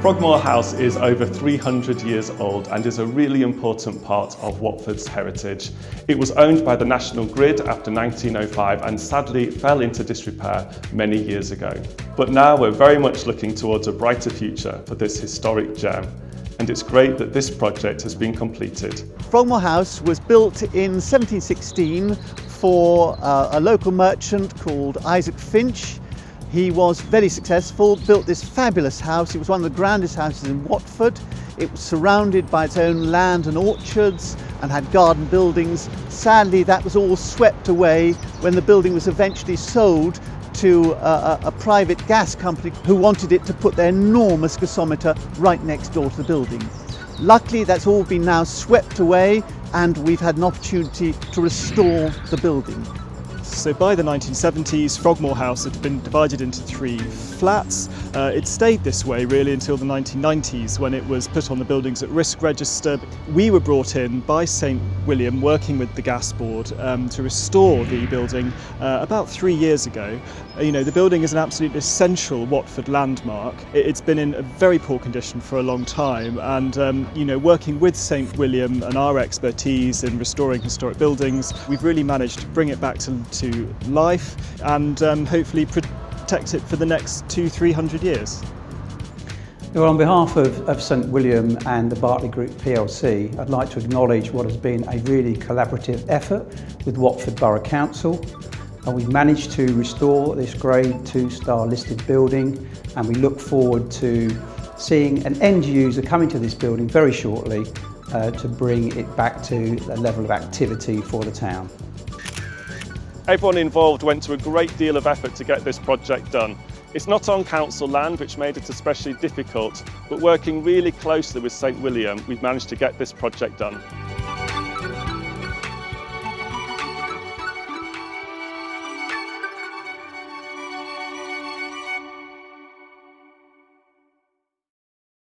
Frogmore House is over 300 years old and is a really important part of Watford's heritage. It was owned by the National Grid after 1905 and sadly fell into disrepair many years ago. But now we're very much looking towards a brighter future for this historic gem. And it's great that this project has been completed. Frogmore House was built in 1716 for a local merchant called Isaac Finch. He was very successful, built this fabulous house. It was one of the grandest houses in Watford. It was surrounded by its own land and orchards and had garden buildings. Sadly, that was all swept away when the building was eventually sold to a private gas company who wanted it to put their enormous gasometer right next door to the building. Luckily, that's all been now swept away and we've had an opportunity to restore the building. So by the 1970s, Frogmore House had been divided into 3 flats. It stayed this way really until the 1990s when it was put on the Buildings at Risk register. We were brought in by St William, working with the gas board, to restore the building about 3 years ago. The building is an absolutely essential Watford landmark. It's been in a very poor condition for a long time and working with St William and our expertise in restoring historic buildings, we've really managed to bring it back to life and hopefully protect it for the next 200-300 years. Well, on behalf of St William and the Bartley Group plc, I'd like to acknowledge what has been a really collaborative effort with Watford Borough Council. And we've managed to restore this Grade 2-star listed building, and we look forward to seeing an end user come into this building very shortly to bring it back to a level of activity for the town. Everyone involved went to a great deal of effort to get this project done. It's not on council land, which made it especially difficult, but working really closely with St William, we've managed to get this project done.